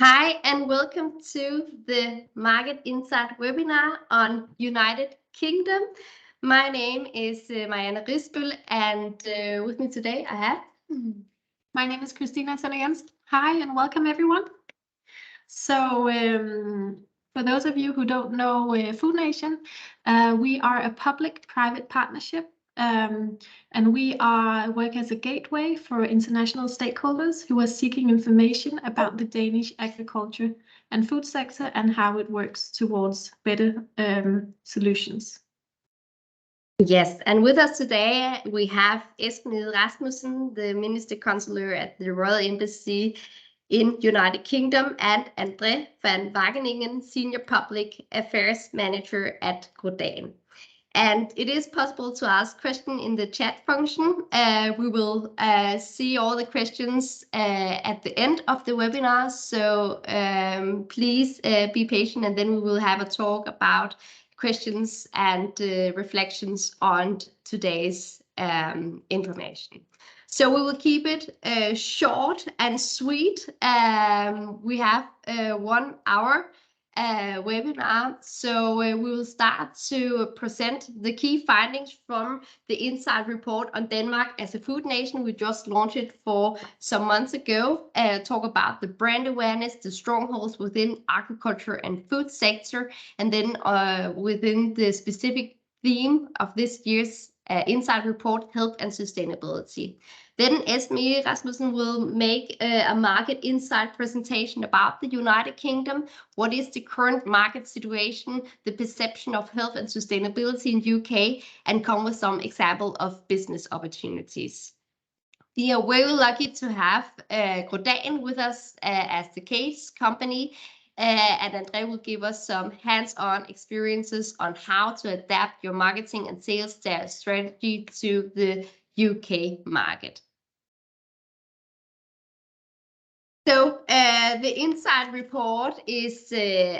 Hi, and welcome to the Market Insight webinar on United Kingdom. My name is Marianne Risbøl, and with me today I have... My name is Christina Sellians. Hi, and welcome everyone. So, for those of you who don't know Food Nation, we are a public-private partnership, and we work as a gateway for international stakeholders who are seeking information about the Danish agriculture and food sector and how it works towards better solutions. Yes, and with us today we have Esben Ede Rasmussen, the Minister Consular at the Royal Embassy in United Kingdom, and André van Wageningen, Senior Public Affairs Manager at Grodan. And it is possible to ask questions in the chat function. We will see all the questions at the end of the webinar, so please be patient, and then we will have a talk about questions and reflections on today's information. So we will keep it short and sweet. We have 1 hour webinar, so we will start to present the key findings from the Insight Report on Denmark as a food nation. We just launched it for some months ago. Talk about the brand awareness, the strongholds within agriculture and food sector, and then within the specific theme of this year's Insight Report, health and sustainability. Then Esben Ede Rasmussen will make a market insight presentation about the United Kingdom. What is the current market situation, the perception of health and sustainability in UK, and come with some example of business opportunities. We are very lucky to have Grodan with us as the case company, and André will give us some hands-on experiences on how to adapt your marketing and sales strategy to the UK market. So the Insight Report is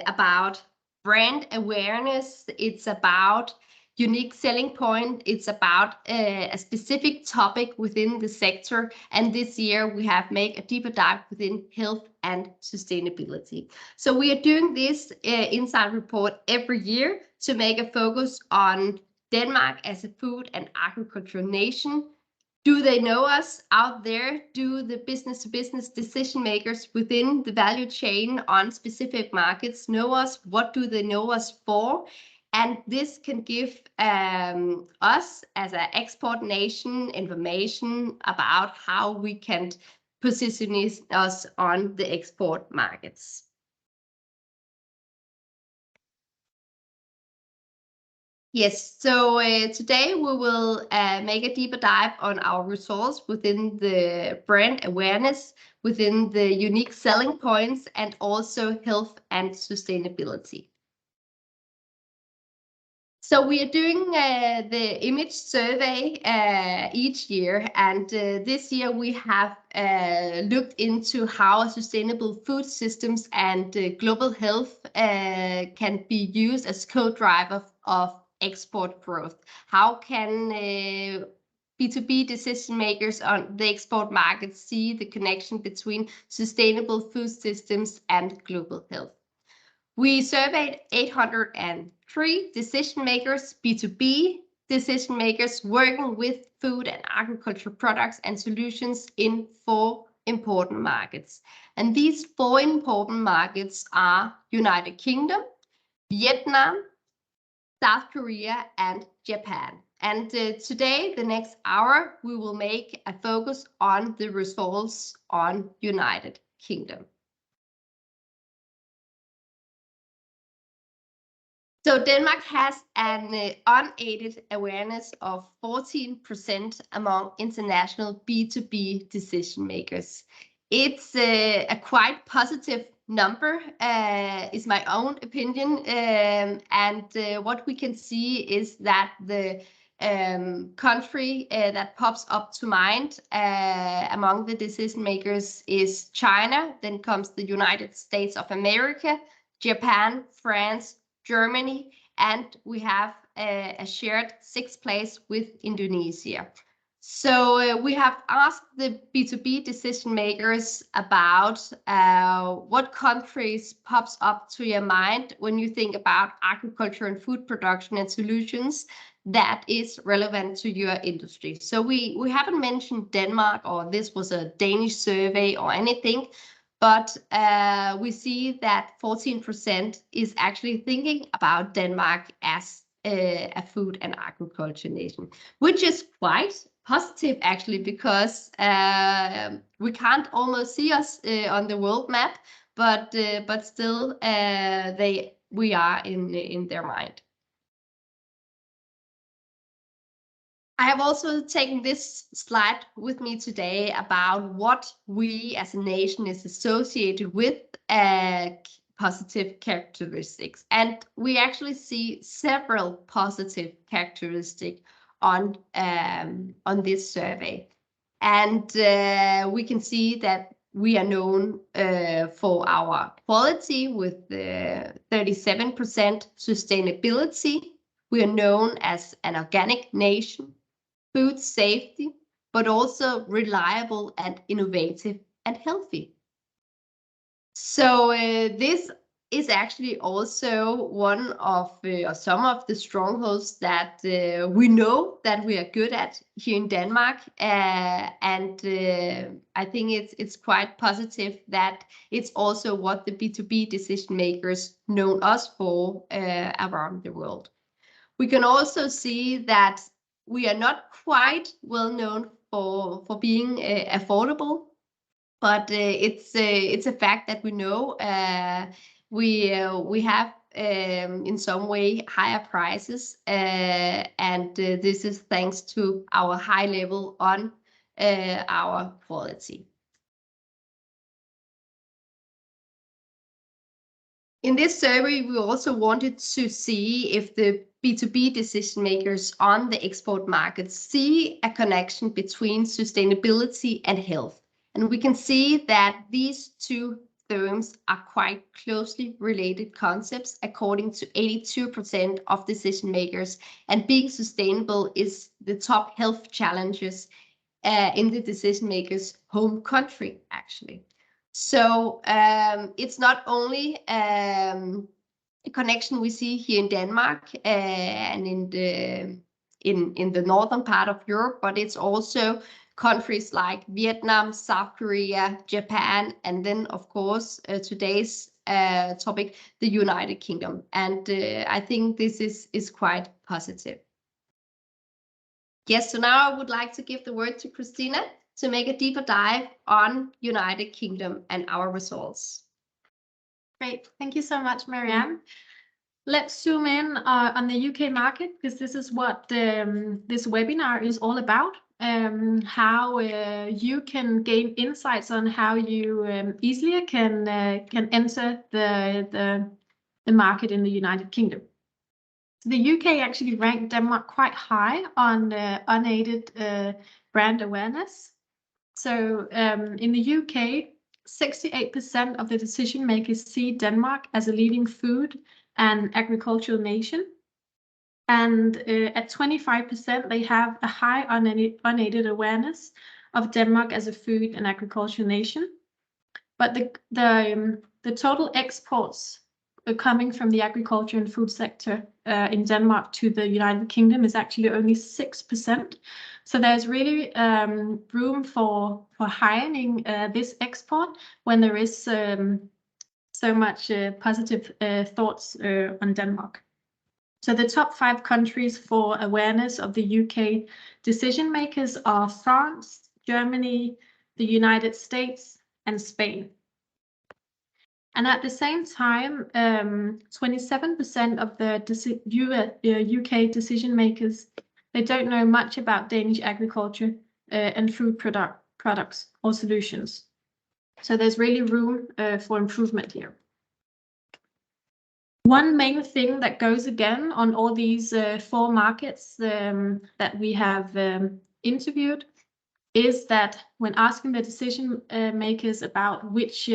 about brand awareness. It's about unique selling point. It's about a specific topic within the sector. And this year we have made a deeper dive within health and sustainability. So we are doing this Insight Report every year to make a focus on Denmark as a food and agriculture nation. Do they know us out there? Do the business-to-business decision makers within the value chain on specific markets know us? What do they know us for? And this can give us as an export nation information about how we can position us on the export markets. Yes, so today we will make a deeper dive on our results within the brand awareness, within the unique selling points, and also health and sustainability. So we are doing the image survey each year, and this year we have looked into how sustainable food systems and global health can be used as co-driver of export growth. How can B2B decision makers on the export market see the connection between sustainable food systems and global health? We surveyed 803 decision makers, B2B decision makers working with food and agriculture products and solutions in 4 important markets. And these 4 important markets are United Kingdom, Vietnam, South Korea, and Japan. And today, the next hour, we will make a focus on the results on United Kingdom. So Denmark has an unaided awareness of 14% among international B2B decision makers. It's a quite positive number, is my own opinion. And what we can see is that the country that pops up to mind among the decision makers is China. Then comes the United States of America, Japan, France, Germany, and we have a shared 6th place with Indonesia. So we have asked the B2B decision makers about what countries pops up to your mind when you think about agriculture and food production and solutions that is relevant to your industry. So we haven't mentioned Denmark, or this was a Danish survey or anything, but we see that 14% is actually thinking about Denmark as a food and agriculture nation, which is quite positive actually, because we can't almost see us on the world map, but still we are in their mind. I have also taken this slide with me today about what we as a nation is associated with positive characteristics, and we actually see several positive characteristics on this survey, and we can see that we are known for our quality with 37%, sustainability. We are known as an organic nation, food safety, but also reliable and innovative and healthy. So this is actually also one of some of the strongholds that we know that we are good at here in Denmark, and I think it's quite positive that it's also what the B2B decision makers know us for around the world. We can also see that we are not quite well known for being affordable, but it's a fact that we know we have in some way higher prices, and this is thanks to our high level on our quality. In this survey, we also wanted to see if the B2B decision makers on the export market see a connection between sustainability and health. And we can see that these two terms are quite closely related concepts according to 82% of decision makers, and being sustainable is the top health challenges in the decision makers' home country, actually. So it's not only a connection we see here in Denmark and in the northern part of Europe, but it's also countries like Vietnam, South Korea, Japan, and then of course today's topic, the United Kingdom. And I think this is quite positive. Yes, so now I would like to give the word to Christina to make a deeper dive on United Kingdom and our results. Great, thank you so much, Marianne. Let's zoom in on the UK market, because this is what this webinar is all about. How you can gain insights on how you easily can enter the market in the United Kingdom. The UK actually ranked Denmark quite high on unaided brand awareness. So in the UK, 68% of the decision makers see Denmark as a leading food and agricultural nation. And at 25%, they have a high unaided awareness of Denmark as a food and agricultural nation. But the total exports coming from the agriculture and food sector in Denmark to the United Kingdom is actually only 6%. So there's really room for heightening this export when there is so much positive thoughts on Denmark. So the top 5 countries for awareness of the UK decision makers are France, Germany, the United States, and Spain. And at the same time, 27% of the UK decision makers, they don't know much about Danish agriculture and food products or solutions. So there's really room for improvement here. One main thing that goes again on all these 4 markets that we have interviewed is that when asking the decision makers about which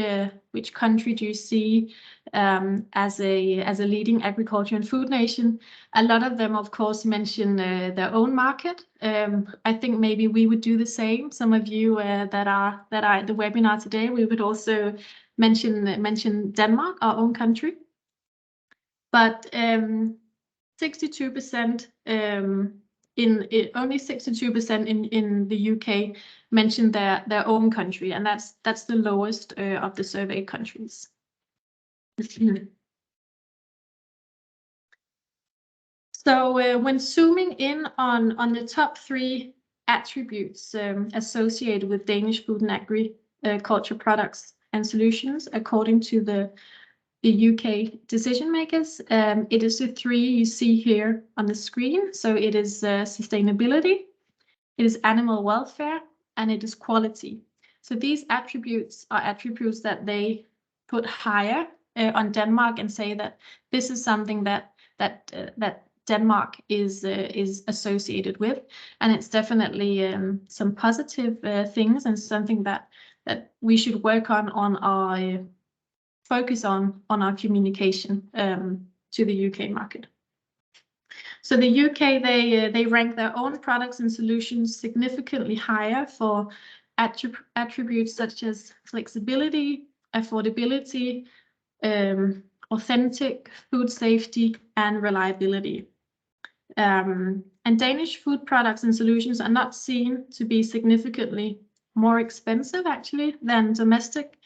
country do you see as a leading agriculture and food nation. A lot of them, of course, mention their own market. I think maybe we would do the same. Some of you that are at the webinar today, we would also mention Denmark, our own country. But 62% only 62% in the UK mentioned their own country, and that's the lowest of the surveyed countries. So when zooming in on the top 3 attributes associated with Danish food and agriculture products and solutions, according to the UK decision makers, it is the 3 you see here on the screen. So it is sustainability, it is animal welfare, and it is quality. So these attributes are attributes that they put higher on Denmark and say that this is something that Denmark is associated with, and it's definitely some positive things and something that we should work on our focus on our communication to the UK market. So the UK, they rank their own products and solutions significantly higher for attributes such as flexibility, affordability, authentic, food safety, and reliability. And Danish food products and solutions are not seen to be significantly more expensive, actually, than domestic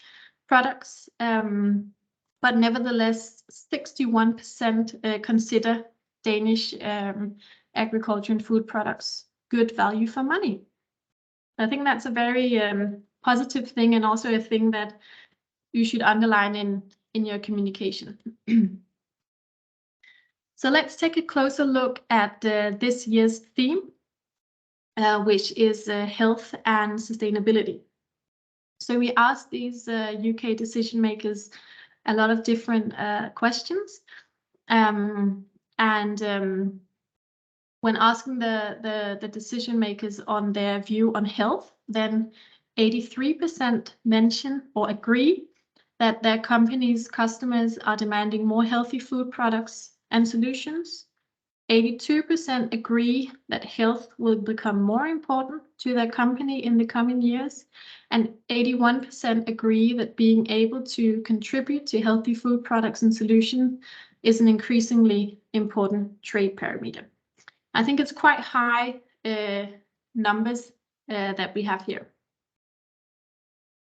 products, but nevertheless, 61% consider Danish agriculture and food products good value for money. I think that's a very positive thing, and also a thing that you should underline in your communication. So let's take a closer look at this year's theme, which is health and sustainability. So we asked these UK decision makers a lot of different questions, and when asking the decision makers on their view on health, then 83% mention or agree that their company's customers are demanding more healthy food products and solutions. 82% agree that health will become more important to their company in the coming years, and 81% agree that being able to contribute to healthy food products and solutions is an increasingly important trade parameter. I think it's quite high numbers that we have here.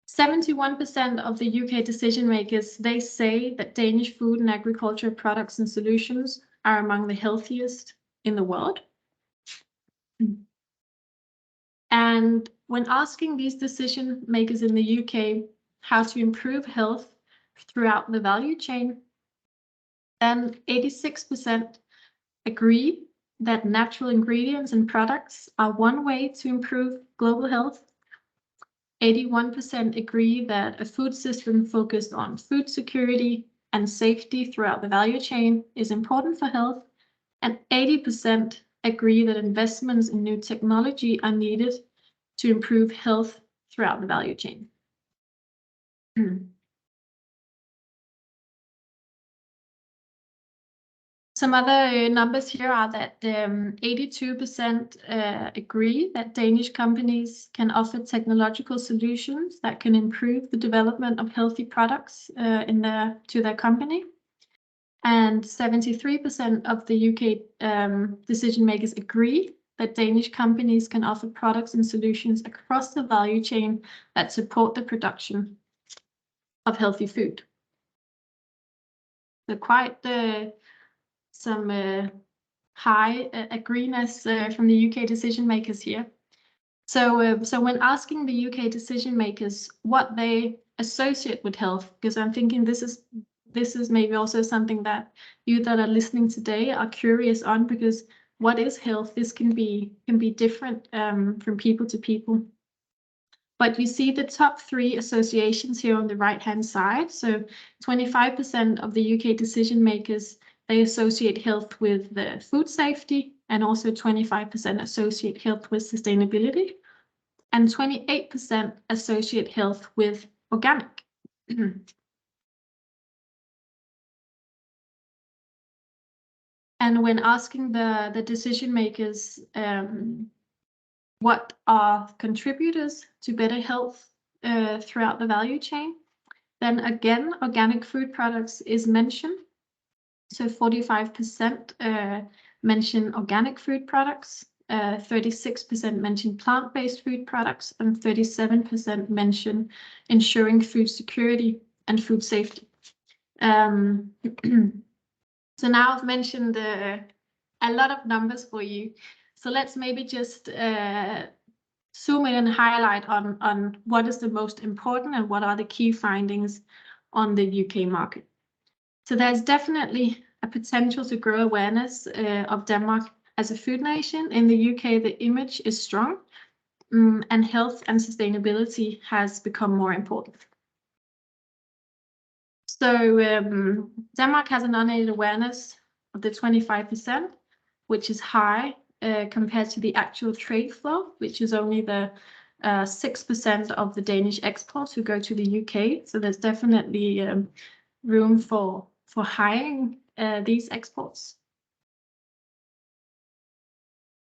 71% of the UK decision makers, they say that Danish food and agriculture products and solutions are among the healthiest in the world. And when asking these decision makers in the UK how to improve health throughout the value chain, then 86% agree that natural ingredients and products are one way to improve global health. 81% agree that a food system focused on food security and safety throughout the value chain is important for health, and 80% agree that investments in new technology are needed to improve health throughout the value chain. Some other numbers here are that 82% agree that Danish companies can offer technological solutions that can improve the development of healthy products to their company. And 73% of the UK decision makers agree that Danish companies can offer products and solutions across the value chain that support the production of healthy food. So quite some high agreement from the UK decision makers here. So when asking the UK decision makers what they associate with health, because I'm thinking this is maybe also something that you that are listening today are curious on, because what is health? This can be different from people to people. But you see the top 3 associations here on the right-hand side. So 25% of the UK decision makers, they associate health with the food safety, and also 25% associate health with sustainability, and 28% associate health with organic. And when asking the decision makers what are contributors to better health throughout the value chain, then again, organic food products is mentioned. So 45% mention organic food products, 36% mention plant-based food products, and 37% mention ensuring food security and food safety. So now I've mentioned a lot of numbers for you. So let's maybe just zoom in and highlight on what is the most important and what are the key findings on the UK market. So there's definitely a potential to grow awareness of Denmark as a food nation. In the UK, the image is strong, and health and sustainability has become more important. So Denmark has an unaided awareness of the 25%, which is high compared to the actual trade flow, which is only the 6% of the Danish exports who go to the UK. So there's definitely room for hiring these exports.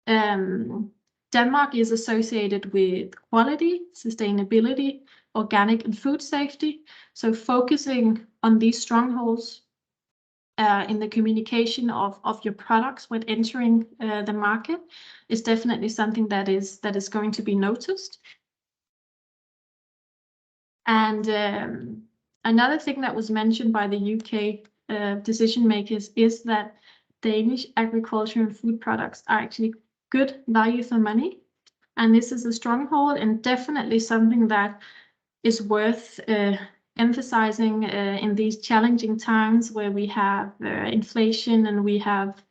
Denmark is associated with quality, sustainability, organic and food safety. So focusing on these strongholds in the communication of your products when entering the market is definitely something that is going to be noticed. And another thing that was mentioned by the UK decision makers is that Danish agriculture and food products are actually good value for money. And this is a stronghold and definitely something that is worth emphasizing in these challenging times where we have inflation and we have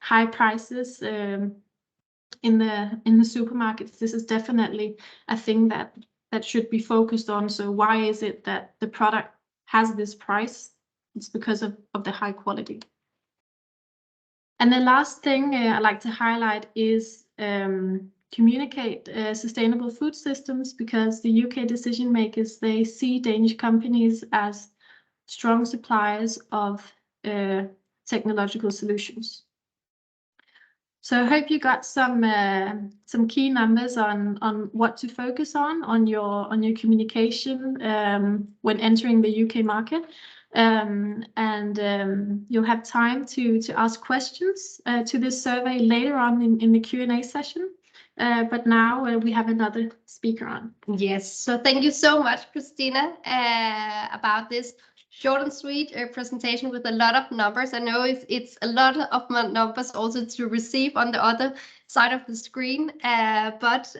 high prices in the supermarkets. This is definitely a thing that should be focused on. So why is it that the product has this price? It's because of the high quality. And the last thing I'd like to highlight is communicate sustainable food systems, because the UK decision makers, they see Danish companies as strong suppliers of technological solutions. So I hope you got some key numbers on what to focus on your communication when entering the UK market. You'll have time to ask questions to this survey later on in the Q&A session. But now we have another speaker on. Yes, so thank you so much, Christina, about this short and sweet presentation with a lot of numbers. I know it's a lot of numbers also to receive on the other side of the screen, but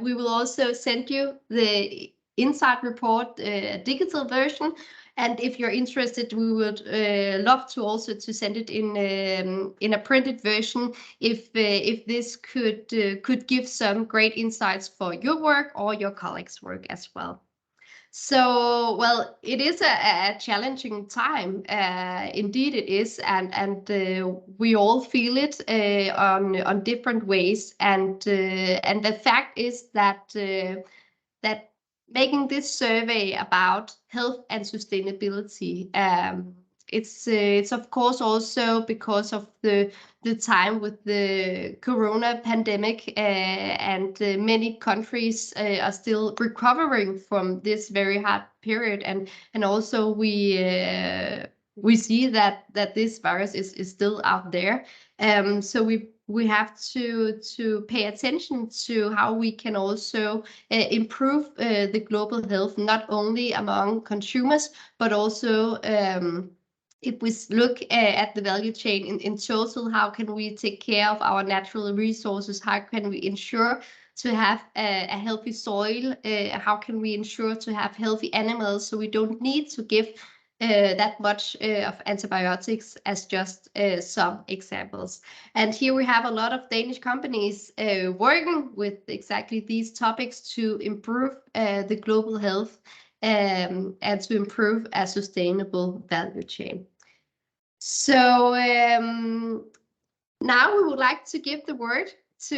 we will also send you the Insight report, digital version. And if you're interested, we would love to also to send it in a printed version if this could give some great insights for your work or your colleagues' work as well. So, well, it is a challenging time. Indeed, it is, and we all feel it on different ways. And the fact is that that making this survey about health and sustainability, it's of course also because of the time with the corona pandemic, and many countries are still recovering from this very hard period, and also we see that this virus is still out there. So we have to pay attention to how we can also improve the global health, not only among consumers, but also if we look at the value chain in total, how can we take care of our natural resources? How can we ensure to have a healthy soil? How can we ensure to have healthy animals so we don't need to give that much of antibiotics, as just some examples. And here we have a lot of Danish companies working with exactly these topics to improve the global health and to improve a sustainable value chain. So now we would like to give the word to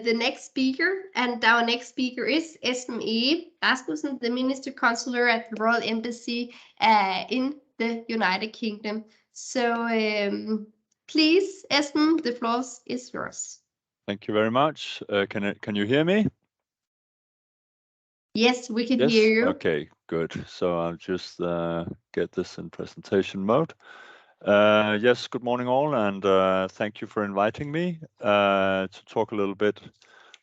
the next speaker, and our next speaker is Esben Ege Rasmussen, the Minister Consular at the Royal Embassy in the United Kingdom. So please, Esben, the floor is yours. Thank you very much. Can you hear me? Yes, we can Yes? hear you. Okay, good. So I'll just get this in presentation mode. Yes, good morning all, and thank you for inviting me to talk a little bit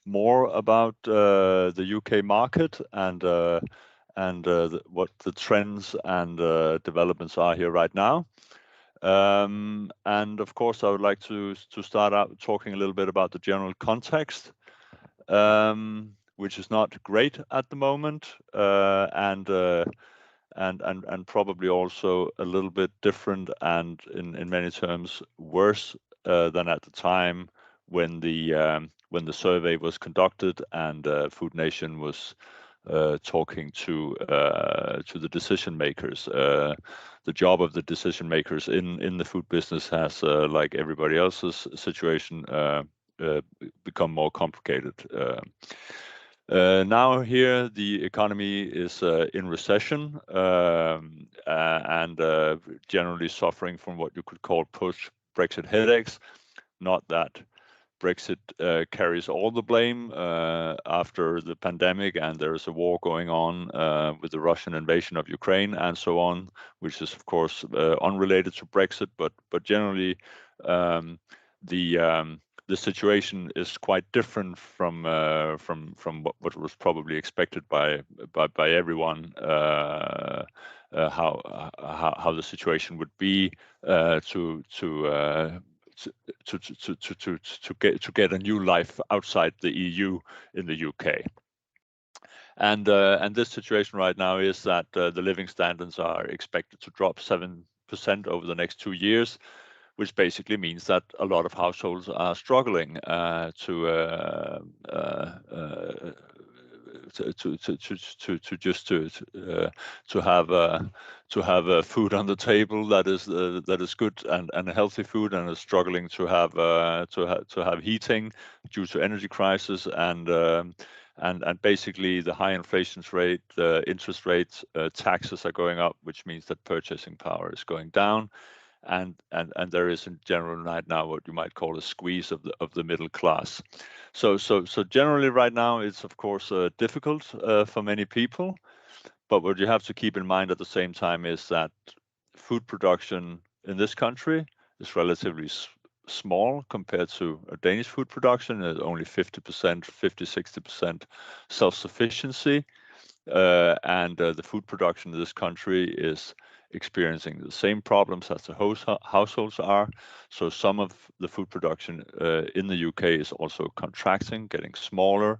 more about the UK market and what the trends and developments are here right now. And of course, I would like to start out talking a little bit about the general context, which is not great at the moment, and probably also a little bit different and in many terms worse than at the time when the survey was conducted and Food Nation was talking to the decision makers. The job of the decision makers in the food business has, like everybody else's situation, become more complicated. Now here the economy is in recession and generally suffering from what you could call post-Brexit headaches. Not that Brexit carries all the blame after the pandemic, and there is a war going on with the Russian invasion of Ukraine and so on, which is of course unrelated to Brexit, but generally the situation is quite different from what was probably expected by everyone. How the situation would be to get a new life outside the EU in the UK. And this situation right now is that the living standards are expected to drop 7% over the next 2 years, which basically means that a lot of households are struggling to have food on the table that is good and healthy food, and is struggling to have heating due to energy crisis and basically the high inflation rate, interest rates, taxes are going up, which means that purchasing power is going down. And there is in general right now what you might call a squeeze of the middle class. So generally right now it's of course difficult for many people, but what you have to keep in mind at the same time is that food production in this country is relatively small compared to a Danish food production. There's only 50-60% self-sufficiency, and the food production in this country is experiencing the same problems as the households are. So some of the food production in the UK is also contracting, getting smaller,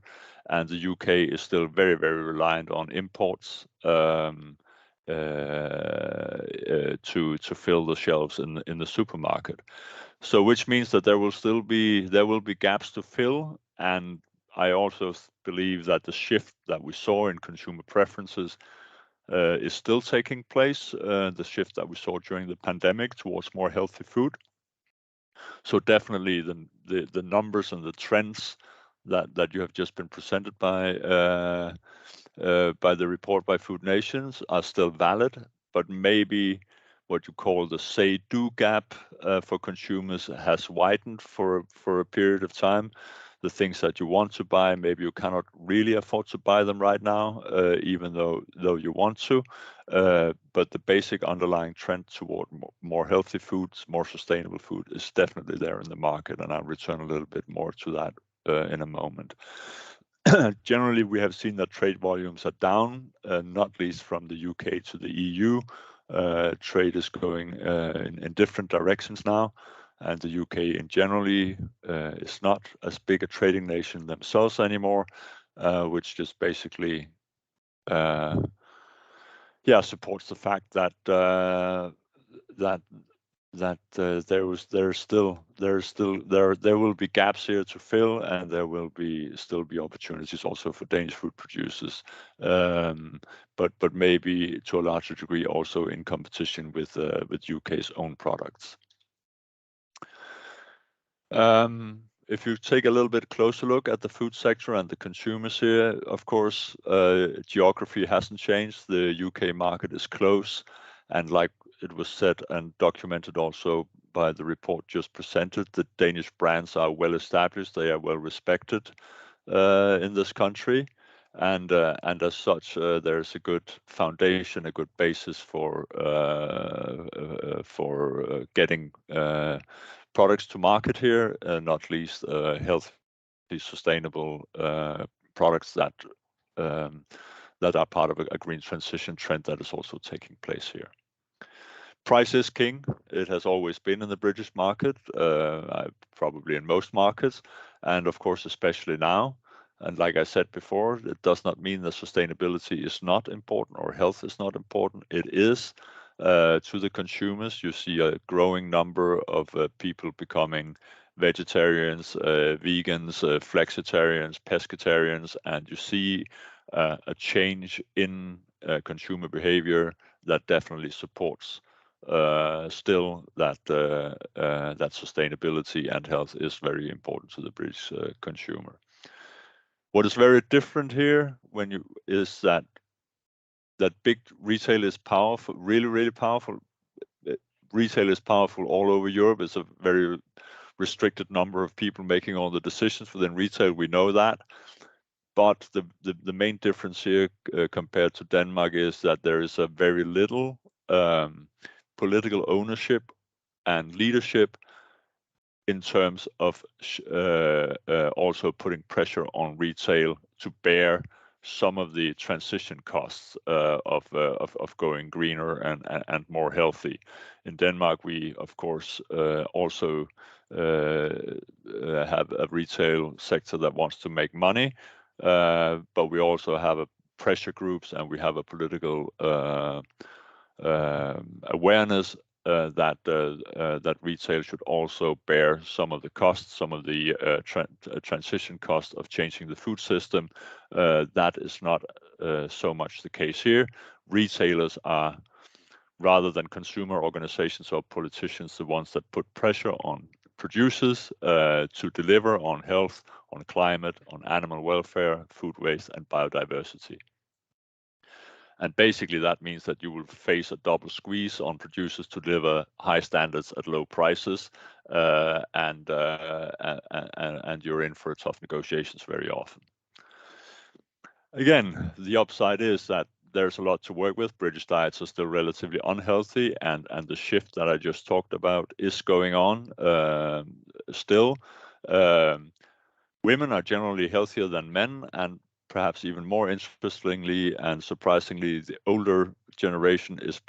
and the UK is still very, very reliant on imports to fill the shelves in the supermarket. So which means that there will be gaps to fill, and I also believe that the shift that we saw in consumer preferences is still taking place, the shift that we saw during the pandemic towards more healthy food. So definitely the numbers and the trends that you have just been presented by the report by Food Nations are still valid, but maybe what you call the say-do gap for consumers has widened for a period of time. The things that you want to buy, maybe you cannot really afford to buy them right now, even though you want to. But the basic underlying trend toward more healthy foods, more sustainable food is definitely there in the market, and I'll return a little bit more to that in a moment. Generally, we have seen that trade volumes are down, not least from the UK to the EU. Trade is going in different directions now, and the UK in generally is not as big a trading nation themselves anymore, which just basically supports the fact that there will be gaps here to fill, and there will still be opportunities also for Danish food producers, but maybe to a larger degree also in competition with UK's own products. If you take a little bit closer look at the food sector and the consumers here, of course, geography hasn't changed. The UK market is close, and like it was said and documented also by the report just presented, the Danish brands are well established, they are well respected in this country, and as such, there's a good foundation, a good basis for getting products to market here, not least healthy, sustainable products that are part of a green transition trend that is also taking place here. Price is king. It has always been in the British market, probably in most markets, and of course, especially now. And like I said before, it does not mean that sustainability is not important or health is not important. It is to the consumers. You see a growing number of people becoming vegetarians, vegans, flexitarians, pescatarians, and you see a change in consumer behavior that definitely supports still that sustainability and health is very important to the British consumer. What is very different here is that big retail is powerful, really powerful. Retail is powerful all over Europe. It's a very restricted number of people making all the decisions within retail. We know that. But the main difference here compared to Denmark is that there is a very little political ownership and leadership in terms of also putting pressure on retail to bear some of the transition costs of going greener and more healthy. In Denmark, we of course also have a retail sector that wants to make money, but we also have a pressure groups and we have a political awareness that retail should also bear some of the costs, some of the transition costs of changing the food system. That is not so much the case here. Retailers are, rather than consumer organizations or politicians, the ones that put pressure on producers to deliver on health, on climate, on animal welfare, food waste, and biodiversity. And basically that means that you will face a double squeeze on producers to deliver high standards at low prices, and you're in for tough negotiations very often. Again, the upside is that there's a lot to work with. British diets are still relatively unhealthy, and the shift that I just talked about is going on still. Women are generally healthier than men, and perhaps even more interestingly and surprisingly, the older generation is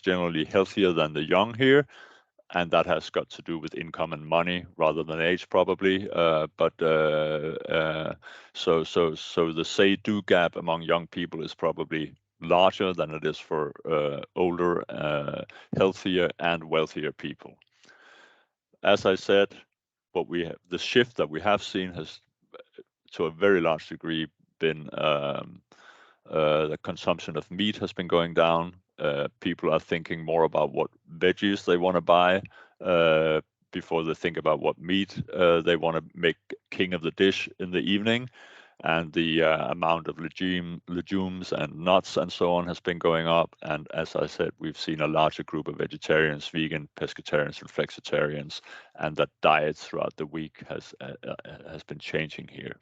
generally healthier than the young here, and that has got to do with income and money rather than age, probably. So the say-do gap among young people is probably larger than it is for older, healthier, and wealthier people. As I said, the shift that we have seen has, to a very large degree, been the consumption of meat has been going down. People are thinking more about what veggies they want to buy before they think about what meat they want to make king of the dish in the evening. And the amount of legumes and nuts and so on has been going up. And as I said, we've seen a larger group of vegetarians, vegan, pescatarians, and flexitarians, and that diet throughout the week has been changing here.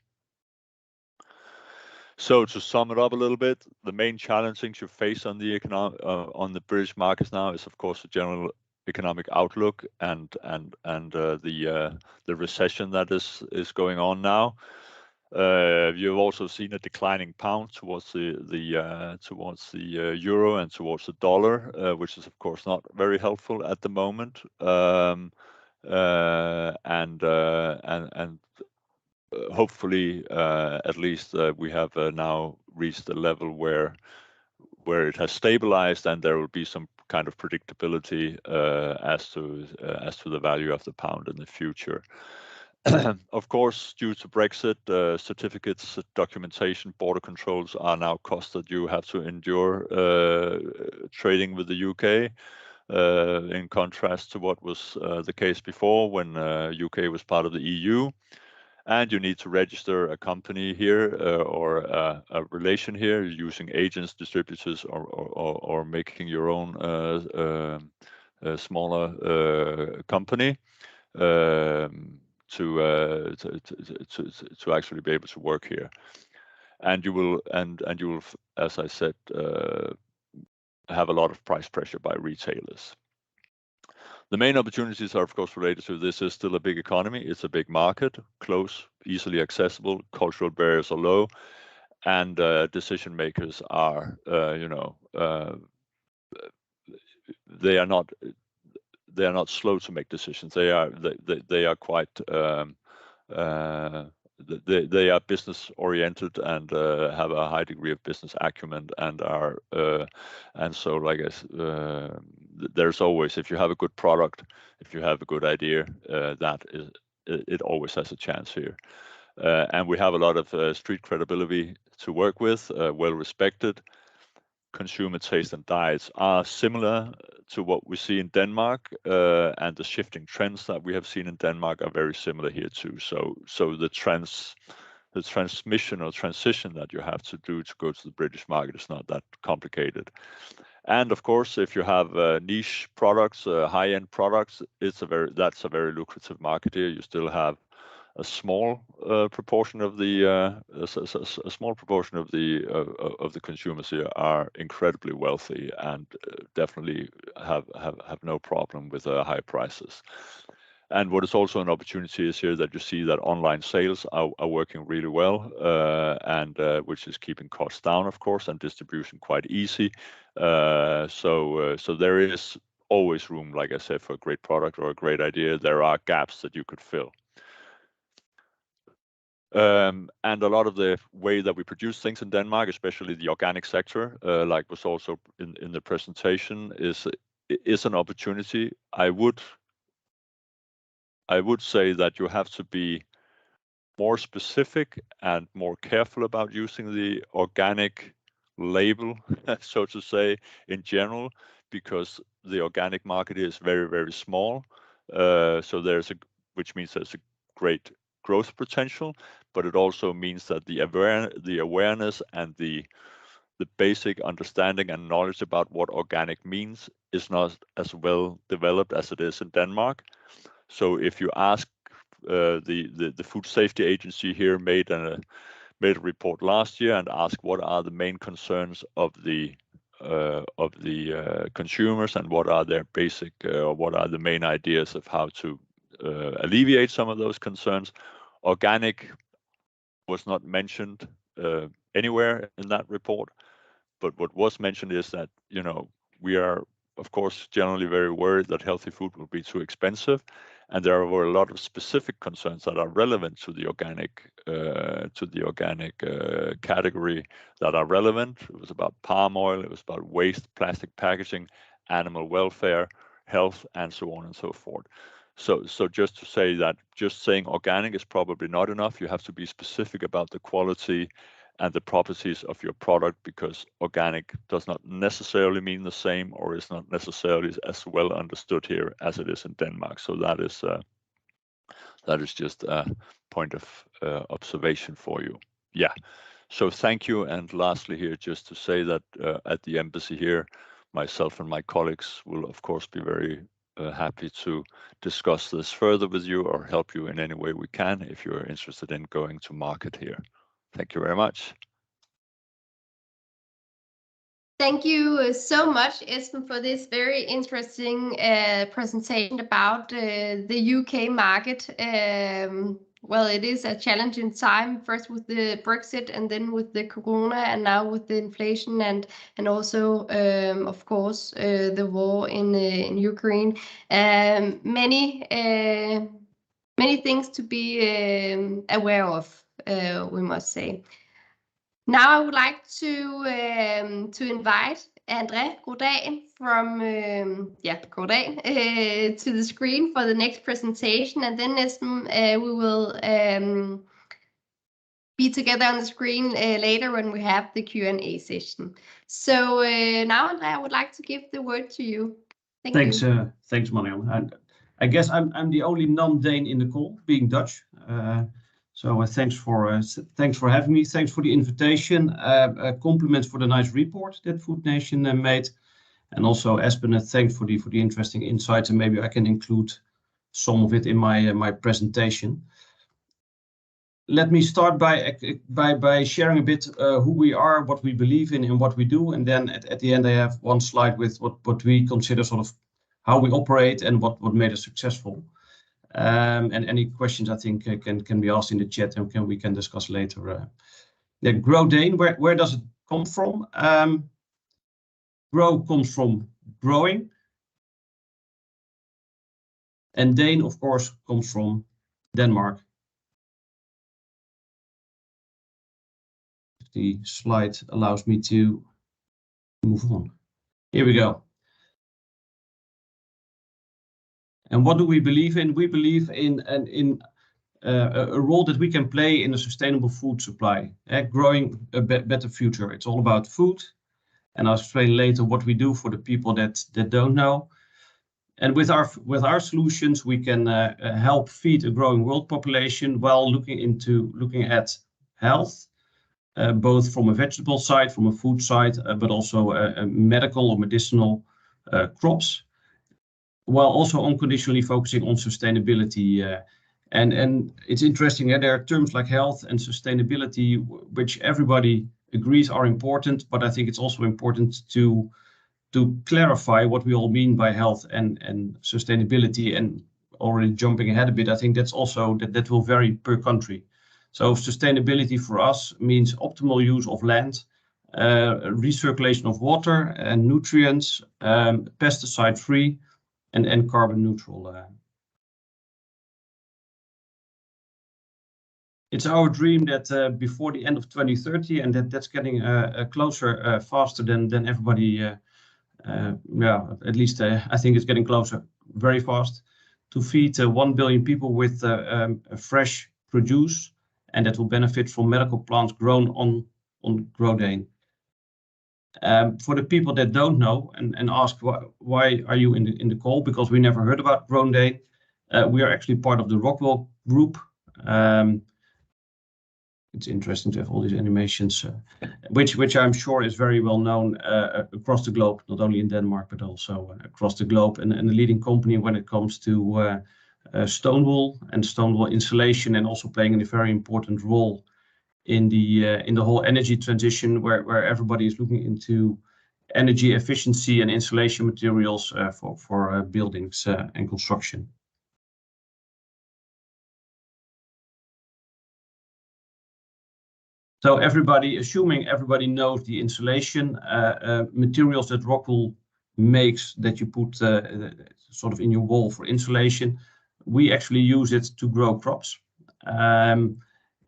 So to sum it up a little bit, the main challenges you face on the British markets now is, of course, the general economic outlook and the recession that is going on now. You've also seen a declining pound towards the euro and towards the dollar, which is of course not very helpful at the moment. Hopefully, at least we have now reached a level where it has stabilized, and there will be some kind of predictability as to the value of the pound in the future. Of course, due to Brexit, certificates, documentation, border controls are now costs that you have to endure trading with the UK, in contrast to what was the case before when UK was part of the EU. And you need to register a company here or a relation here using agents, distributors, or making your own smaller company to actually be able to work here. And you will, as I said, have a lot of price pressure by retailers. The main opportunities are, of course, related to this is still a big economy. It's a big market, close, easily accessible. Cultural barriers are low, and decision makers are, they are not slow to make decisions. They are quite they are business oriented and have a high degree of business acumen and are and so like there's always, if you have a good product, if you have a good idea, that is it always has a chance here. And we have a lot of street credibility to work with, well respected. Consumer taste and diets are similar to what we see in Denmark, and the shifting trends that we have seen in Denmark are very similar here too. So the transmission or transition that you have to do to go to the British market is not that complicated. And of course, if you have niche products, high-end products, that's a very lucrative market here. You still have a small proportion of the consumers here are incredibly wealthy and definitely have no problem with high prices. And what is also an opportunity is here that you see that online sales are working really well, and which is keeping costs down, of course, and distribution quite easy. So there is always room, like I said, for a great product or a great idea. There are gaps that you could fill. And a lot of the way that we produce things in Denmark, especially the organic sector, like was also in the presentation, is an opportunity. I would say that you have to be more specific and more careful about using the organic label, so to say, in general, because the organic market is very, very small. So which means there's a great growth potential, but it also means that the awareness and the basic understanding and knowledge about what organic means is not as well developed as it is in Denmark. So if you ask the Food Safety Agency here made a report last year and asked what are the main concerns of the consumers and what are their basic or what are the main ideas of how to alleviate some of those concerns. Organic was not mentioned anywhere in that report, but what was mentioned is that we are of course generally very worried that healthy food will be too expensive, and there were a lot of specific concerns that are relevant to the organic category that are relevant. It was about palm oil, it was about waste, plastic packaging, animal welfare, health, and so on and so forth. So just to say that just saying organic is probably not enough. You have to be specific about the quality and the properties of your product, because organic does not necessarily mean the same or is not necessarily as well understood here as it is in Denmark. So that is just a point of observation for you. Yeah. So thank you. And lastly here, just to say that at the embassy here, myself and my colleagues will of course be very happy to discuss this further with you or help you in any way we can if you're interested in going to market here. Thank you very much. Thank you so much, Esben, for this very interesting presentation about the UK market. Well, it is a challenging time, first with the Brexit and then with the Corona and now with the inflation and also, of course, the war in Ukraine. Many things to be aware of, we must say. Now I would like to invite André Grodahl from Grodahl to the screen for the next presentation, and then we will be together on the screen later when we have the Q&A session. So now, André, I would like to give the word to you. Thanks, Marianne. And I guess I'm the only non-Dane in the call, being Dutch. So thanks for having me. Thanks for the invitation. Compliments for the nice report that Food Nation made, and also Espen, thanks for the interesting insights, and maybe I can include some of it in my presentation. Let me start by sharing a bit who we are, what we believe in, and what we do, and then at the end I have one slide with what we consider sort of how we operate and what made us successful. And any questions I think can be asked in the chat, and we can discuss later. The Grow-Dane, where does it come from? Grow comes from growing, and Dane, of course, comes from Denmark. If the slide allows me to move on. Here we go. And what do we believe in? We believe in a role that we can play in a sustainable food supply, growing a better future. It's all about food, and I'll explain later what we do for the people that don't know. And with our solutions, we can help feed a growing world population while looking at health, both from a vegetable side, from a food side, but also medical or medicinal crops, while also unconditionally focusing on sustainability. And it's interesting that there are terms like health and sustainability, which everybody agrees are important, but I think it's also important to clarify what we all mean by health and sustainability. And already jumping ahead a bit, I think that's also that will vary per country. So sustainability for us means optimal use of land, recirculation of water and nutrients, pesticide free, and carbon neutral. It's our dream that before the end of 2030, and that's getting closer faster than everybody. At least I think it's getting closer very fast, to feed 1 billion people with fresh produce, and that will benefit from medical plants grown on Grow-Dane. For the people that don't know and ask why are you in the call, because we never heard about Grow-Dane. We are actually part of the Rockwell Group. It's interesting to have all these animations, which I'm sure is very well known across the globe, not only in Denmark, but also across the globe, and a leading company when it comes to stone wool and stone wool insulation, and also playing a very important role in the whole energy transition, where everybody is looking into energy efficiency and insulation materials for buildings and construction. So assuming everybody knows the insulation materials that Rockwool makes, that you put sort of in your wall for insulation, we actually use it to grow crops.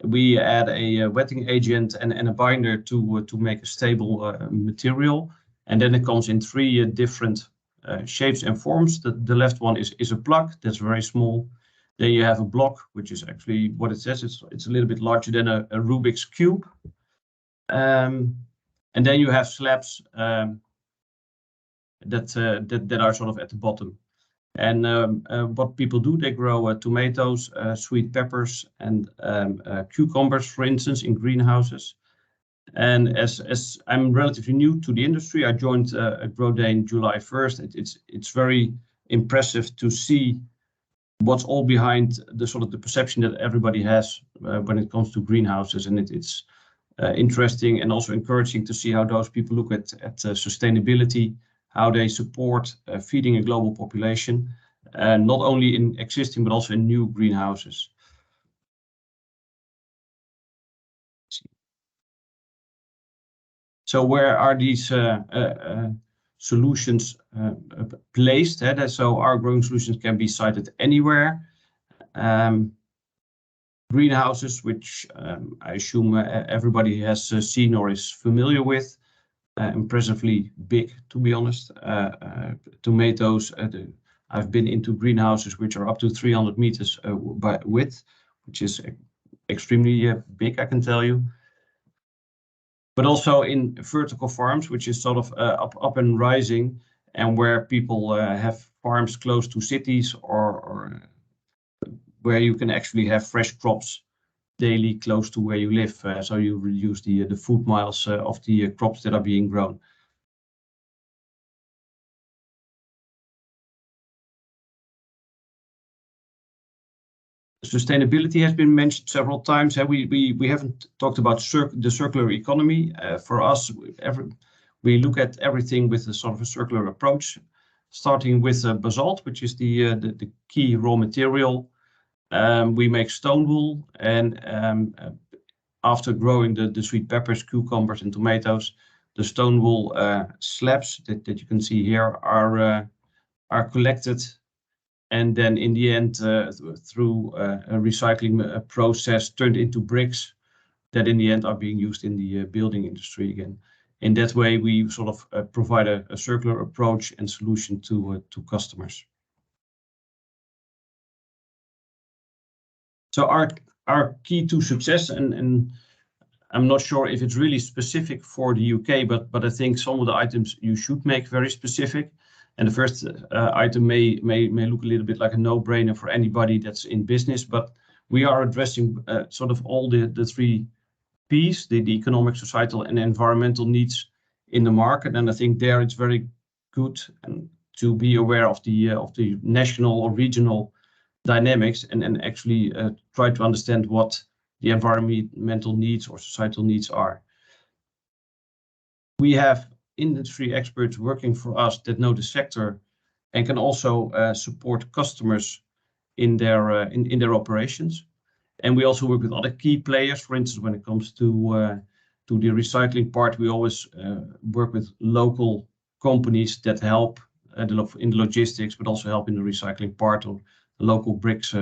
We add a wetting agent and a binder to make a stable material, and then it comes in 3 different shapes and forms. The left one is a plug that's very small. Then you have a block, which is actually what it says. It's a little bit larger than a Rubik's cube. And then you have slabs that are sort of at the bottom. And what people do, they grow tomatoes, sweet peppers, and cucumbers, for instance, in greenhouses. And as I'm relatively new to the industry, I joined Grow-Dane July 1st. It's very impressive to see what's all behind the sort of the perception that everybody has when it comes to greenhouses, and it's interesting and also encouraging to see how those people look at sustainability, how they support feeding a global population, not only in existing but also in new greenhouses. So where are these solutions placed? So our growing solutions can be sited anywhere. Greenhouses, which I assume everybody has seen or is familiar with, impressively big, to be honest. Tomatoes, I've been into greenhouses which are up to 300 meters by width, which is extremely big, I can tell you. But also in vertical farms, which is sort of up and rising, and where people have farms close to cities, or where you can actually have fresh crops daily close to where you live, so you reduce the food miles of the crops that are being grown. Sustainability has been mentioned several times. We haven't talked about the circular economy. For us, we look at everything with a sort of a circular approach, starting with basalt, which is the key raw material. We make stone wool, and after growing the sweet peppers, cucumbers, and tomatoes, the stone wool slabs that you can see here are collected, and then in the end, through a recycling process, turned into bricks that in the end are being used in the building industry again. In that way, we sort of provide a circular approach and solution to customers. So our key to success, and I'm not sure if it's really specific for the UK, but I think some of the items you should make very specific. And the first item may look a little bit like a no-brainer for anybody that's in business, but we are addressing sort of all the three P's, the economic, societal, and environmental needs in the market. And I think there it's very good to be aware of the national or regional dynamics and actually try to understand what the environmental needs or societal needs are. We have industry experts working for us that know the sector and can also support customers in their operations. And we also work with other key players. For instance, when it comes to the recycling part, we always work with local companies that help in the logistics, but also help in the recycling part of the local bricks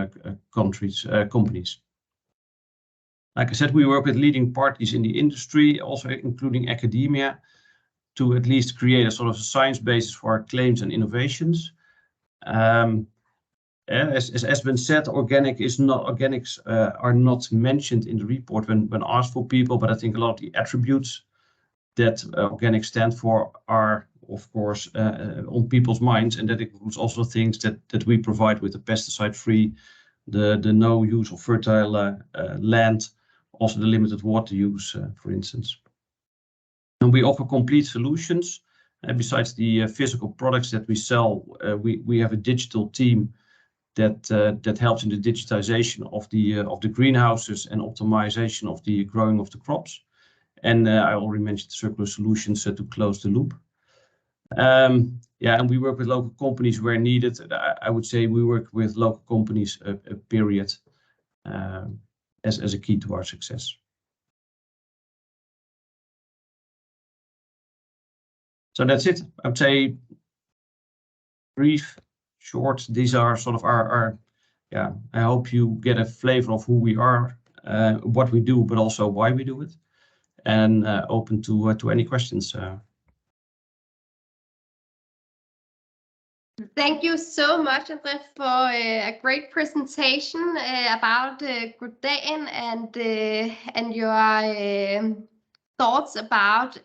companies. Like I said, we work with leading parties in the industry, also including academia, to at least create a sort of science basis for our claims and innovations. As been said, organics are not mentioned in the report when asked for people, but I think a lot of the attributes that organic stand for are, of course, on people's minds, and that includes also things that we provide with the pesticide-free, the no use of fertile land, also the limited water use, for instance. And we offer complete solutions. Besides the physical products that we sell, we have a digital team that helps in the digitization of the greenhouses and optimization of the growing of the crops. And I already mentioned circular solutions to close the loop. And we work with local companies where needed. I would say we work with local companies, period, as a key to our success. So that's it. I would say brief, short. These are sort of our I hope you get a flavor of who we are, what we do, but also why we do it, and open to any questions. Thank you so much, André, for a great presentation about Grodan and your thoughts about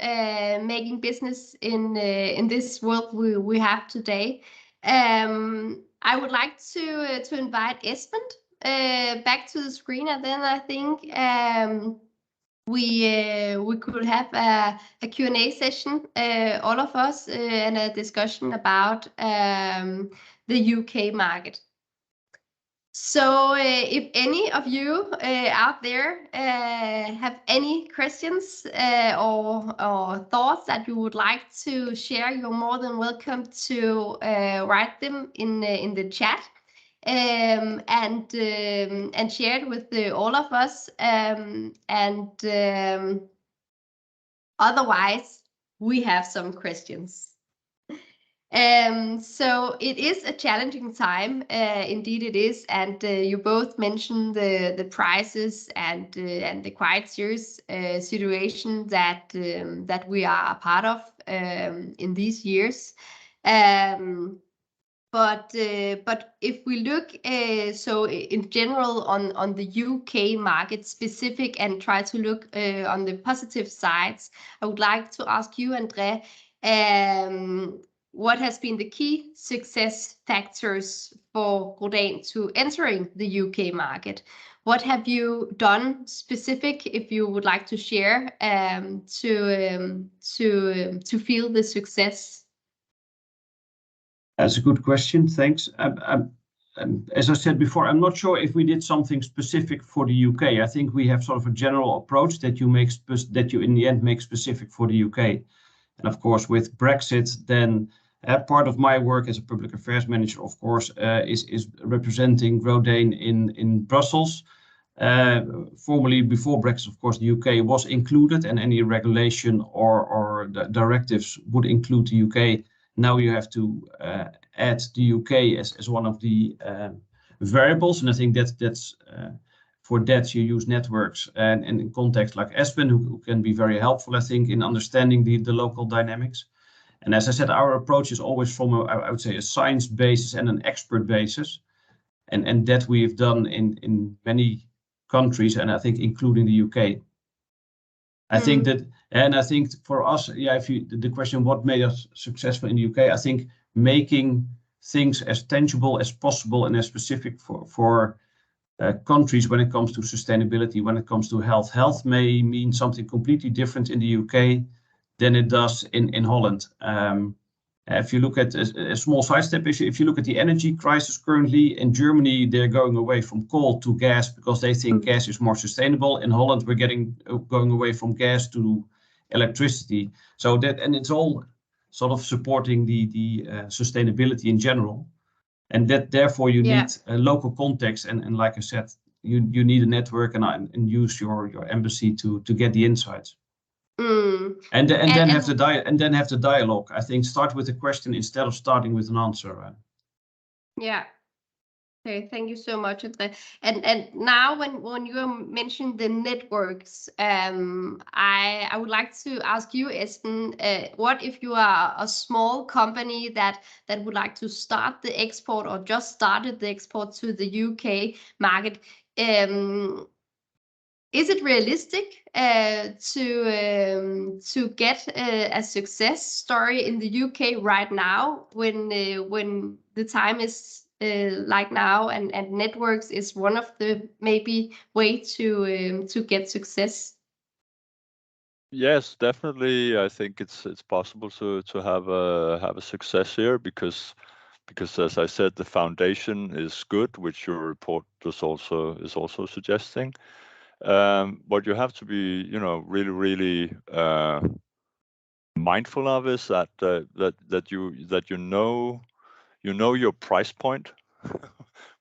making business in this world we have today. I would like to invite Esben back to the screen, and then I think we could have a Q&A session, all of us, and a discussion about the UK market. So if any of you out there have any questions or thoughts that you would like to share, you're more than welcome to write them in the chat and share it with all of us. Otherwise, we have some questions. So it is a challenging time, indeed it is, and you both mentioned the prices and the quite serious situation that we are a part of in these years. But if we look so in general on the UK market specific and try to look on the positive sides, I would like to ask you, André, what has been the key success factors for Grodan to entering the UK market? what have you done specific, if you would like to share, to feel the success? That's a good question. Thanks. As I said before, I'm not sure if we did something specific for the UK. I think we have sort of a general approach that you in the end make specific for the UK. And of course, with Brexit, then part of my work as a public affairs manager, of course, is representing Grodan in Brussels. Formerly, before Brexit, of course, the UK was included, and any regulation or directives would include the UK. Now you have to add the UK as one of the variables, and I think that's for that you use networks and in contexts like Espen, who can be very helpful, I think, in understanding the local dynamics. And as I said, our approach is always from I would say a science basis and an expert basis, and that we've done in many countries, and I think including the UK. I think that, and I think for us, yeah, if the question what made us successful in the UK, I think making things as tangible as possible and as specific for countries when it comes to sustainability, when it comes to health. Health may mean something completely different in the UK than it does in Holland. If you look at a small sidestep issue, if you look at the energy crisis currently in Germany, they're going away from coal to gas because they think gas is more sustainable. In Holland, we're going away from gas to electricity. So that, and it's all sort of supporting the sustainability in general. And that therefore you need a local context. And like I said, you need a network and use your embassy to get the insights. And then have the dialogue. I think start with a question instead of starting with an answer. Yeah. Okay, thank you so much. And now when you mentioned the networks, I would like to ask you, Espen, what if you are a small company that would like to start the export or just started the export to the UK market? Is it realistic to get a success story in the UK right now when the time is like now, and networks is one of the maybe way to get success? Yes, definitely. I think it's possible to have a success here because as I said, the foundation is good, which your report is also suggesting. What you have to be, really mindful of is that you know your price point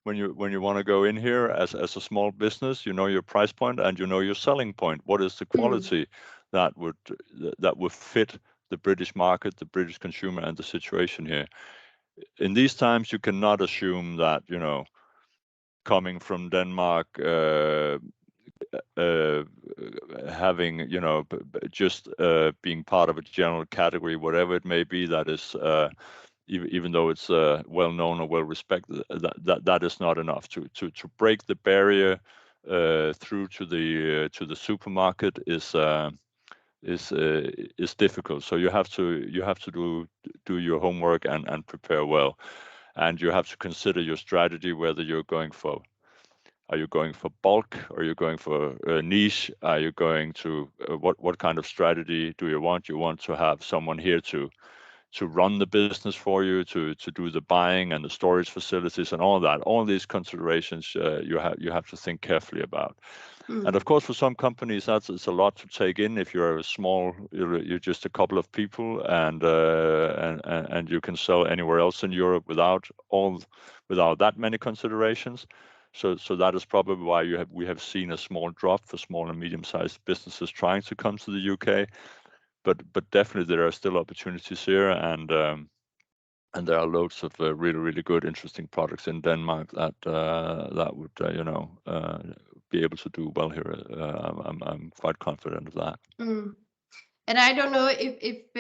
when you want to go in here as a small business. You know your price point and you know your selling point. What is the quality that would fit the British market, the British consumer, and the situation here? In these times, you cannot assume that coming from Denmark. Having just being part of a general category, whatever it may be, that is even though it's well known or well respected, that is not enough to break the barrier through to the supermarket is difficult. So you have to do your homework and prepare well, and you have to consider your strategy, whether you're going for. Are you going for bulk? Are you going for a niche? Are you going to what kind of strategy do you want? You want to have someone here to run the business for you, to do the buying and the storage facilities and all that. All these considerations you have to think carefully about. And of course, for some companies, it's a lot to take in. If you're you're just a couple of people, and you can sell anywhere else in Europe without that many considerations. So that is probably why we have seen a small drop for small and medium-sized businesses trying to come to the UK, but definitely there are still opportunities here, and there are loads of really good, interesting products in Denmark that would be able to do well here. I'm quite confident of that. And I don't know if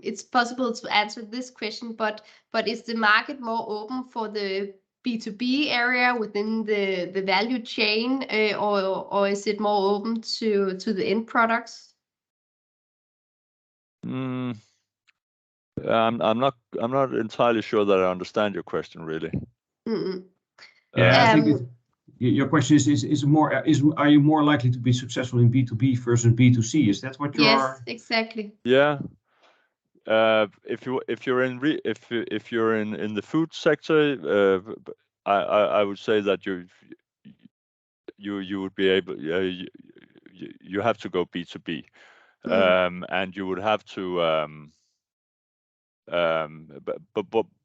it's possible to answer this question, but is the market more open for the B2B area within the value chain, or is it more open to the end products? I'm not entirely sure that I understand your question really. Yeah, I think your question are you more likely to be successful in B2B versus B2C? Is that what you're? Yes, exactly. Yeah. If you're in the food sector, I would say that you would be able, you have to go B2B, and you would have to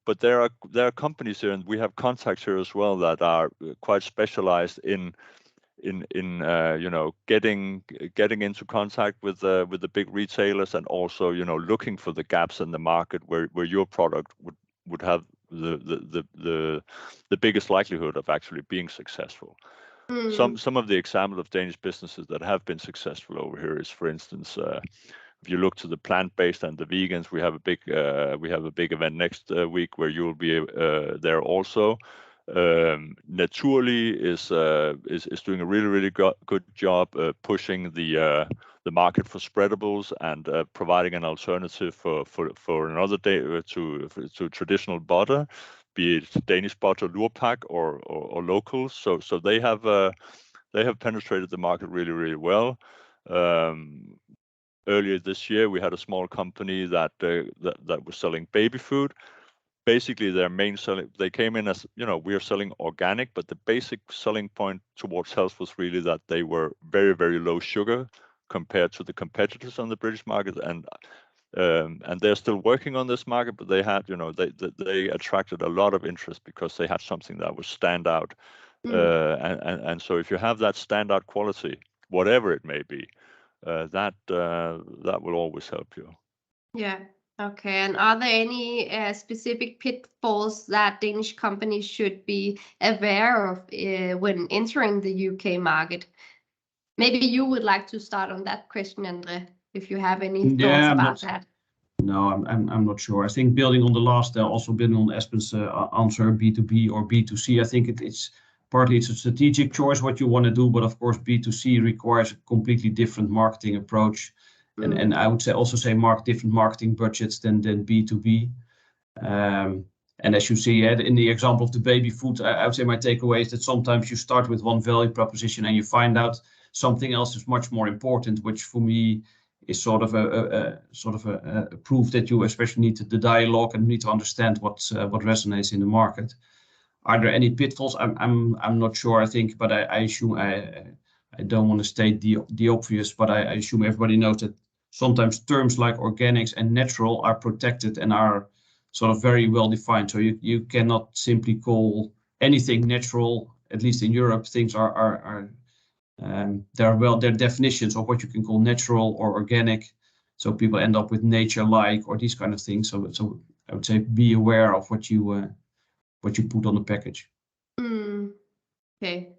but there are companies here, and we have contacts here as well, that are quite specialized in getting into contact with the big retailers, and also looking for the gaps in the market where your product would have the biggest likelihood of actually being successful. Some of the examples of Danish businesses that have been successful over here is, for instance, if you look to the plant-based and the vegans, we have a big event next week where you will be there also. Naturli is doing a really good job pushing the market for spreadables, and providing an alternative for another day to traditional butter, be it Danish butter, Lurpak, or local. So they have penetrated the market really well. Earlier this year, we had a small company that was selling baby food. Basically, their main selling, they came in as, we are selling organic, but the basic selling point towards health was really that they were very low sugar compared to the competitors on the British market, and they're still working on this market, but they had, they attracted a lot of interest because they had something that was stand out. And so if you have that standout quality, whatever it may be, that will always help you. Yeah. Okay. And are there any specific pitfalls that Danish companies should be aware of when entering the UK market? Maybe you would like to start on that question, Andre, if you have any thoughts about that. No, I'm not sure. I think building on the last, also building on Espen's answer, B2B or B2C, I think it's partly a strategic choice what you want to do, but of course B2C requires a completely different marketing approach, and I would say different marketing budgets than B2B. And as you see in the example of the baby food, I would say my takeaway is that sometimes you start with one value proposition and you find out something else is much more important, which for me is sort of a proof that you especially need the dialogue and need to understand what resonates in the market. Are there any pitfalls? I'm not sure. I think, but I assume I don't want to state the obvious, but I assume everybody knows that sometimes terms like organics and natural are protected and are sort of very well defined. So you cannot simply call anything natural. At least in Europe, things there are definitions of what you can call natural or organic. So people end up with nature-like or these kind of things. So I would say be aware of what you put on the package. Okay.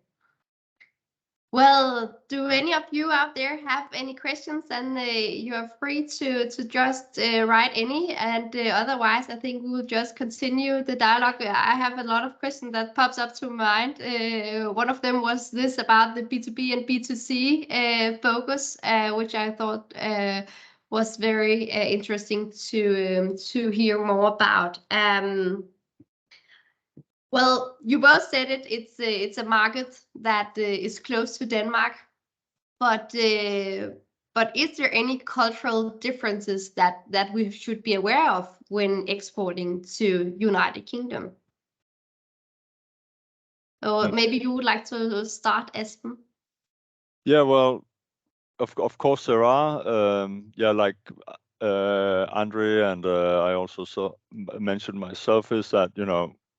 Well, do any of you out there have any questions? And you are free to just write any. And otherwise, I think we will just continue the dialogue. I have a lot of questions that pops up to mind. One of them was this about the B2B and B2C focus, which I thought was very interesting to hear more about. Well, you both said it. It's a market that is close to Denmark, but is there any cultural differences that we should be aware of when exporting to United Kingdom? Or maybe you would like to start, Espen? Yeah, well, of course there are. Like Andre and I also mentioned myself, is that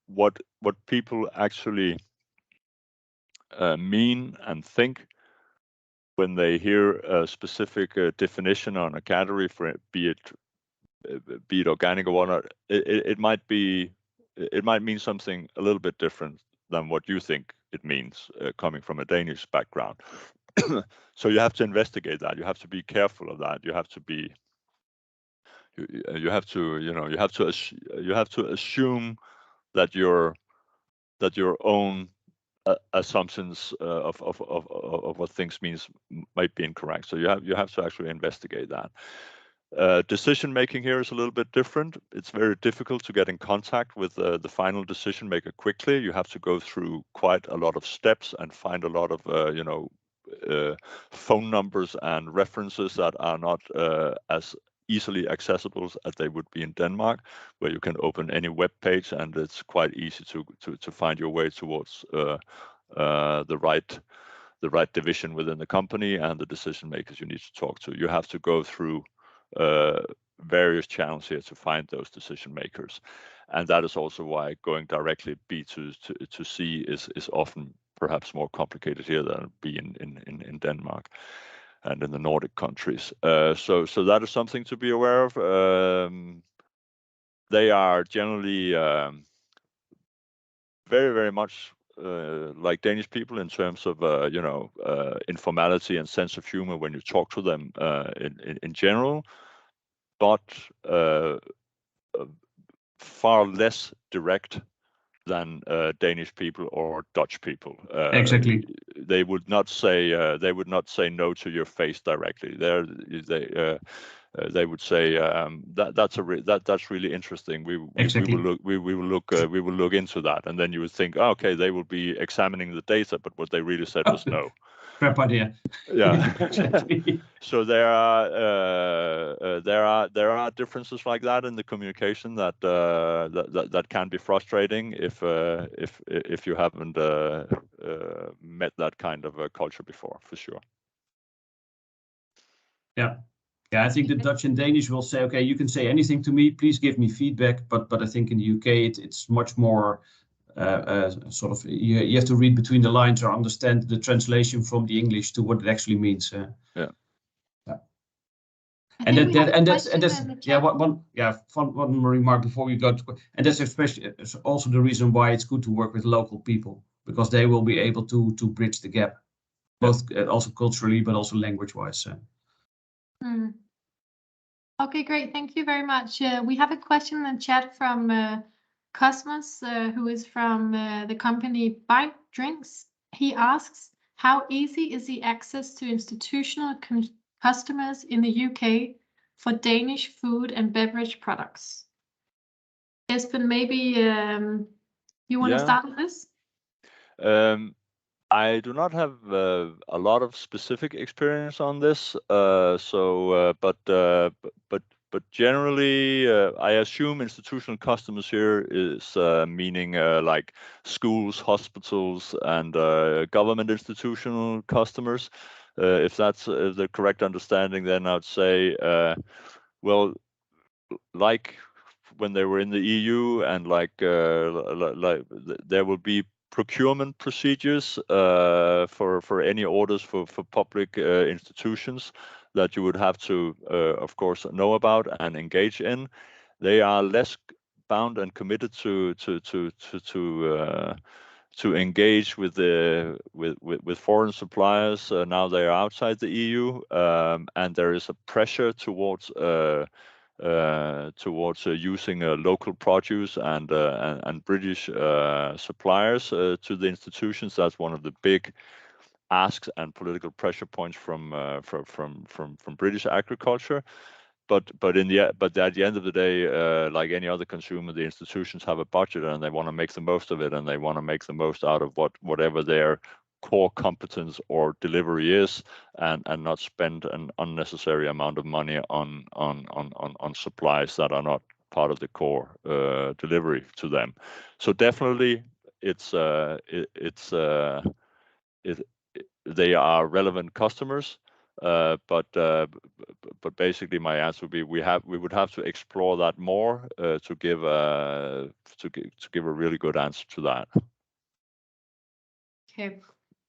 what people actually mean and think when they hear a specific definition on a category, for it, be it organic or whatnot. It might mean something a little bit different than what you think it means, coming from a Danish background. So you have to investigate that. You have to be careful of that. You have to assume that your own assumptions of what things means might be incorrect. So you have to actually investigate that. Decision making here is a little bit different. It's very difficult to get in contact with the final decision maker quickly. You have to go through quite a lot of steps and find a lot of phone numbers and references that are not as easily accessible as they would be in Denmark, where you can open any web page and it's quite easy to find your way towards the right division within the company and the decision makers you need to talk to. You have to go through various channels here to find those decision makers, and that is also why going directly B to C is often perhaps more complicated here than it be in Denmark and in the Nordic countries. So that is something to be aware of. They are generally very, very much like Danish people in terms of informality and sense of humor when you talk to them in general, but far less direct than Danish people or Dutch people. Exactly. They would not say no to your face directly. They would say that's really interesting. We will look into that, and then you would think, oh, okay, they will be examining the data, but what they really said was no. Crap idea. Yeah. Exactly. So there are differences like that in the communication that can be frustrating if you haven't met that kind of a culture before, for sure. Yeah. Yeah, I think the Dutch and Danish will say, okay, you can say anything to me, please give me feedback. But I think in the UK it's much more sort of you have to read between the lines or understand the translation from the English to what it actually means. Yeah. And one remark before we go to, and that's especially also the reason why it's good to work with local people, because they will be able to bridge the gap, both also culturally but also language wise. Okay, great. Thank you very much. We have a question in the chat from Cosmos, who is from the company Bite Drinks. He asks, how easy is the access to institutional customers in the UK for Danish food and beverage products? Esben, maybe you want to start with this? I do not have a lot of specific experience on this, but generally, I assume institutional customers here is meaning like schools, hospitals, and government institutional customers. If that's the correct understanding, then I would say, well, like when they were in the EU, and like there will be procurement procedures for any orders for public institutions that you would have to, of course, know about and engage in. They are less bound and committed to engage with foreign suppliers. Now they are outside the EU, and there is a pressure towards using local produce and British suppliers to the institutions. That's one of the big asks and political pressure points from British agriculture. But at the end of the day, like any other consumer, the institutions have a budget and they want to make the most of it, and they want to make the most out of whatever their core competence or delivery is, and not spend an unnecessary amount of money on supplies that are not part of the core delivery to them. So definitely, they are relevant customers. But basically, my answer would be we would have to explore that more to give a really good answer to that. Okay,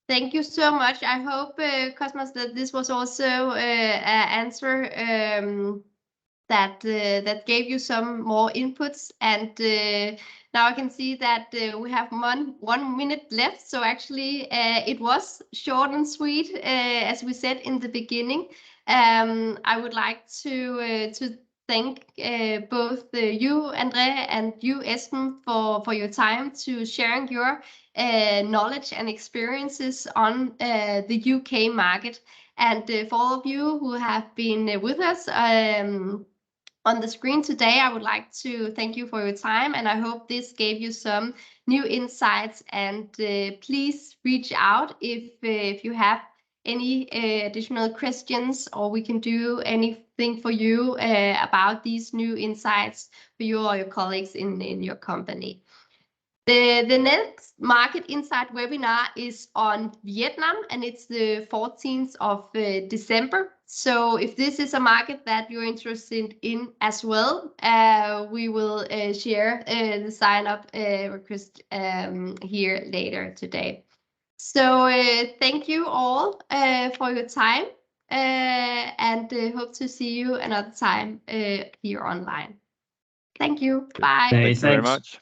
thank you so much. I hope, Cosmos, that this was also an answer that gave you some more inputs. And now I can see that we have 1 minute left. So actually, it was short and sweet, as we said in the beginning. I would like to thank both you, André, and you, Esben, for your time to sharing your knowledge and experiences on the UK market. And for all of you who have been with us on the screen today, I would like to thank you for your time, and I hope this gave you some new insights. And please reach out if you have any additional questions, or we can do anything for you about these new insights for you or your colleagues in your company. The next Market Insight webinar is on Vietnam, and it's the 14th of December. So if this is a market that you're interested in as well, we will share the sign-up request here later today. So thank you all for your time, and hope to see you another time here online. Thank you. Bye. Thank you very Thanks. much.